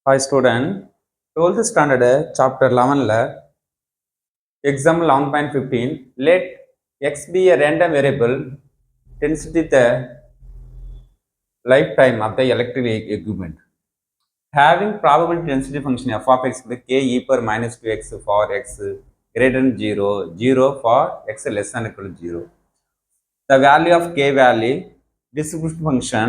Hi student, 12th standard chapter 11 example 11.15 let x be a random variable density the lifetime of the electrical equipment having probability density function f of x with k e power minus 2x for x greater than 0, 0 for x less than or equal to 0. The value of k value distribution function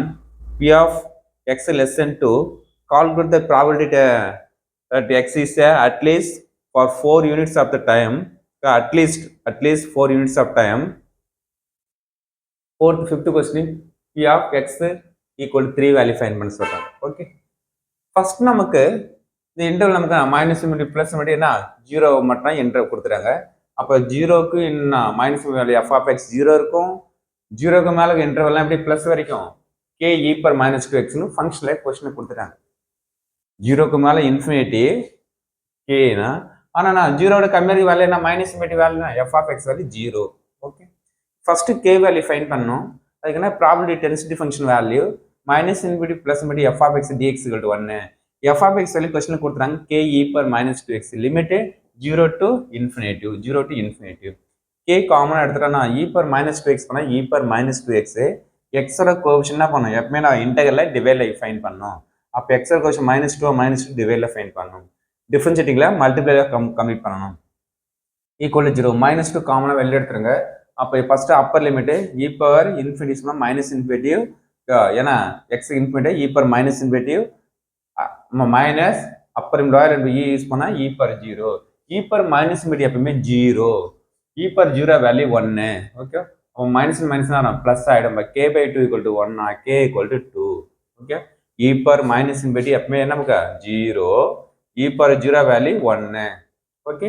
p of x less than 2 calculate the probability that x is at least for 4 units of the time at least 4 units of time. Fifth question p of x equal to 3 value find பண்ண சொல்றாங்க. Okay first நமக்கு இந்த interval நமக்கு minus plus என்ன 0 மட்டும் enter கொடுத்துறாங்க. அப்போ 0க்கு என்ன minus value F of X 0 இருக்கும், 0க்கு மேலே இன்டர்வல்லாம் எப்படி ப்ளஸ் வரைக்கும் K e per minus 2x ஃபங்க்ஷனில் கொஸ்டின் கொடுத்துட்டாங்க. 0க்கு மேலே இன்ஃபினிட்டி கேனா, ஆனால் நான் 0வோட கம்மியாக வேல்யூ என்ன மைனஸ் இன்ஃபினிட்டி வேல்யூனா f of x value 0. Okay first K value find பண்ணணும். அதுக்கு என்ன probability density function value minus infinity plus infinity f of x dx equal to 1. F of x value question கொடுத்துறாங்க K e per minus 2x limit 0 to infinitive. K காமனாக எடுத்துட்டோம்னா e per minus 2x பண்ணால் e per minus 2x எக்ஸோட கோவிஷன் என்ன பண்ணும் எப்பவுமே நான் இன்டகரில் டிவைடில் fine பண்ணோம். அப்போ எக்ஸோட கோவிஷன் -2 டிவைடில் ஃபைன் பண்ணணும். டிஃபரன்ஷியேட்டிங்கில் மல்டிப்ளைல கம்ப்ளீட் பண்ணணும். ஈக்குவல் டு 0 -2 காமனாக வெளியே எடுத்துருங்க. அப்போ first upper limit e power infinity சொன்னால் மைனஸ் இன்ஃபினிட்டிவ் ஏன்னா x infinity e per minus infinitive minus upper limit e use பண்ணால் e per 0. e per minus infinity எப்பவுமே 0, e per 0 வேல்யூ 1. ஓகே அப்போ minus minus plus ஆகிடும். k by 2 equal to 1 k equal to 2. Okay e per minus infinity எப்பவுமே என்ன நமக்கு 0, e per 0 value 1. Okay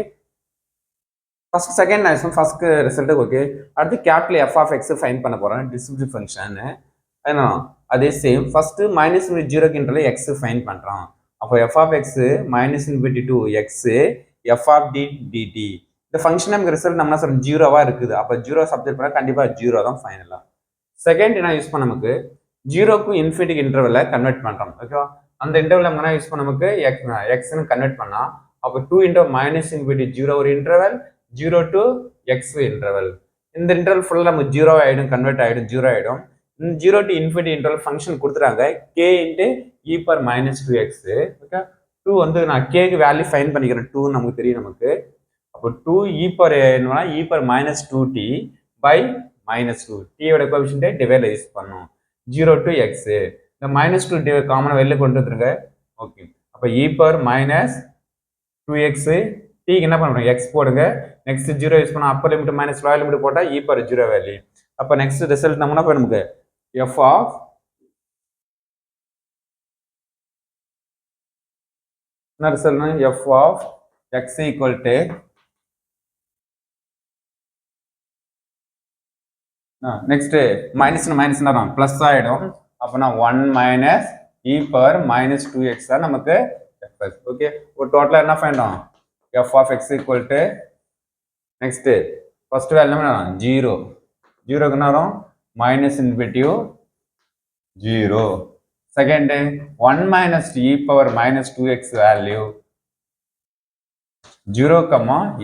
first second நான் first result. Okay அடுத்து capital F of X find பண்ண போகிறேன் distributive function. ஏன்னா அதே சேம் ஃபர்ஸ்ட் மைனஸ் 0க்கு இன்டர்வல் எக்ஸ் ஃபைன் பண்ணுறோம். அப்போ F of X minus infinity to X f of d dt இந்த ஃபங்க்ஷன் நமக்கு ரிசல்ட் நம்ம என்ன சொல்றோம் 0வா இருக்குது. அப்போ 0 சப்ஜெக்ட் பண்ணா கண்டிப்பா 0 தான் ஃபைனலா. செகண்ட் என்ன யூஸ் பண்ண நமக்கு 0க்கு இன்ஃபினிட்டி இன்டர்வல்ல கன்வெர்ட் பண்றோம். ஓகேவா அந்த இன்டர்வல் நம்ம என்ன யூஸ் பண்ண நமக்கு x ன்னு கன்வெர்ட் பண்ணா அப்போ 2 into மைனஸ் இன்ஃபினிட்டி 0 ஒரு இன்டர்வல் 0 to x இன்டர்வல். இந்த இன்டர்வல் ஃபுல்லா நமக்கு 0 ஆயிடும் கன்வெர்ட் ஆயிடும் 0 ஆயிடும். 0 to இன்ஃபினிட்டி இன்டர்வல் ஃபங்க்ஷன் கொடுத்துறாங்க k into e per minus 2x. Okay 2 வந்து நான் கேக்கு வேல்யூ ஃபைன் பண்ணிக்கிறேன் 2 நமக்கு தெரியும் நமக்கு. அப்போ 2 e per என்னன்னா e per minus 2t by minus 2 t ஓட கோஎஃபிஷியன்ட் டிவைட் யூஸ் பண்ணோம் 0 to x. இந்த -2 காமனா வெளில கொண்டு வந்துருங்க. ஓகே அப்போ e per minus 2x t க்கு என்ன பண்றோம் x போடுங்க. நெக்ஸ்ட் 0 யூஸ் பண்ணா upper limit minus lower limit போட்டா e per 0 வேல்யூ. அப்போ நெக்ஸ்ட் ரிசல்ட் நம்ம என்ன பண்ண நமக்கு f of என்ன ரிசல்ட்னா f of x equal to next minus வரும் பிளஸ் ஆயிடும். அப்பனா 1 minus e per minus 2x தான் நமக்கு fx. ஓகே ஒரு டோட்டலா என்ன find f of x equal to next first value என்ன 0 0க்கு என்ன வரும் minus infinity 0. Second 1 minus e power minus 2x value 0,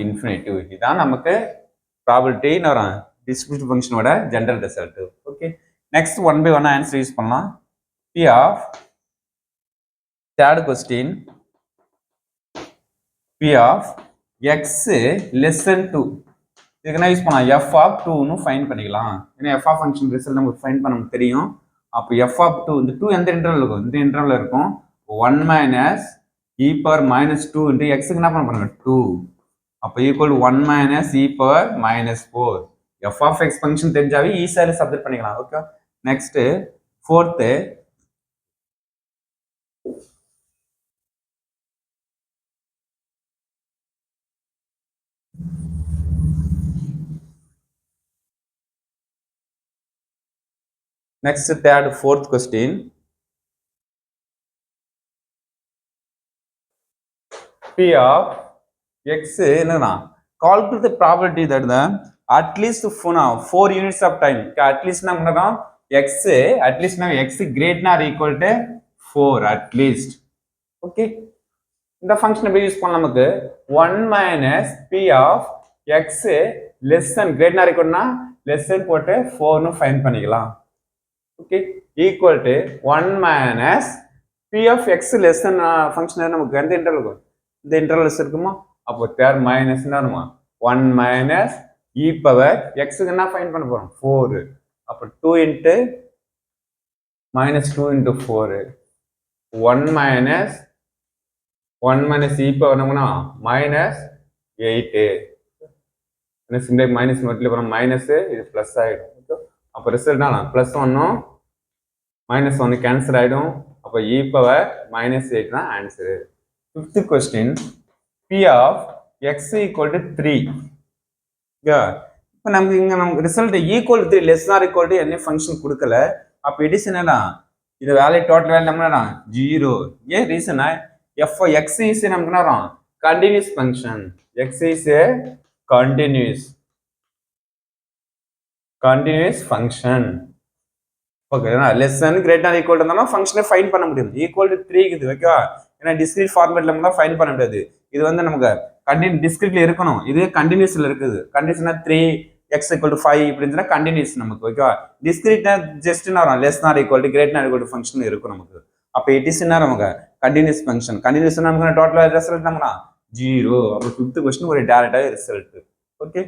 infinity. இதுதான் நமக்கு ப்ராபபிலிட்டி வரும் டிஸ்ட்ரிபியூட்டிவ் ஃபங்க்ஷனோட general result. Okay next 1 by 1 answer use பண்ணலாம். p of third question p of x less than 2 இதுக்கு என்ன யூஸ் பண்ணலாம் f of 2 ன்னு find பண்ணிக்கலாம். ஏன்னா f of ஃபங்க்ஷன் ரிசல்ட் நமக்கு ஃபைண்ட் பண்ண நமக்கு தெரியும். அப்போ f of 2 இந்த 2 எந்த இன்டர்வல் இருக்கும் இந்த இன்டர்வல்ல இருக்கும் 1 minus e power minus 2 into x க்கு என்ன பண்ணுங்க 2. அப்போ equal 1 minus e power minus 4. f of x function தெரிஞ்சாவே ஈஸியா சப்ஸ்டிட் பண்ணிக்கலாம். Okay next fourth next third fourth question p of x என்னன்னா calculate the probability that the at least 4 units of time at least நம்ம x at least now x greater or equal to 4 at least. Okay இந்த function எப்படி use பண்ணலாம் நமக்கு 1 minus P of X less than great or ஈக்குவல்னா less than போட்டு 4னு find பண்ணிக்கலாம் okay equal to 1 minus P of X less than function நமக்கு எந்த இன்டர்வல் இருக்கும் இந்த இன்டர்வல்ஸ் இருக்குமா அப்போ தேர் மைனஸ் என்ன வருமா 1 மைனஸ் இ பவர் எக்ஸுக்கு என்ன ஃபைண்ட் பண்ண போறோம் 4 அப்போ 2 into minus 2 into 4 1 minus e power நம்மனா minus 8 என்ன சிம்பிளை மைனஸ் மல்டிப்ளை பண்ணா மைனஸ் இது பிளஸ் ஆயிடும் ஓகே அப்ப ரிசல்ட் என்ன பிளஸ் 1 மைனஸ் 1 கேன்சல் ஆயிடும் அப்ப e power minus 8 தான் answer 5th question p of x equal to 3 யா இப்போ நமக்கு இங்க நமக்கு result equal to 3 less than or equal to any function கொடுக்கல அப்ப இட் இஸ் என்னடா இது வேல்யூ டோட்டல் வேல்யூ நம்மளடா 0 ஏன் ரீசனா f x is நமக்கு என்னடா continuous function x is a continuous function ஓகேனா less than greater or equal இருந்தாலும் ஃபங்க்ஷனை ஃபைண்ட் பண்ண முடியும் ஈக்குவல் டு 3 இது ஓகேவா ஏன்னா டிஸ்கிரீட் ஃபார்மேட்ல நம்ம தான் ஃபைண்ட் பண்ண முடியாது இது வந்து நமக்கு கண்டினியூ டிஸ்கிரீட்ல இருக்கணும் இது கண்டினியூஸ்ல இருக்குது கண்டிஷனா 3 x equal to 5 இப்படி இருந்தா கண்டினியூஸ் நமக்கு ஓகேவா டிஸ்கிரீட்னா ஜஸ்ட் என்ன வரும் less nor equal to greater or equal to function இருக்கும் நமக்கு அப்ப இட் இஸ் என்ன நமக்கு கண்டினியூஸ் ஃபங்க்ஷன் கண்டினியூஸ்னா நமக்கு டோட்டல் ரிசல்ட் நம்மனா 0 அப்ப 5th क्वेश्चन ஒரு டைரக்டா ரிசல்ட் ஓகே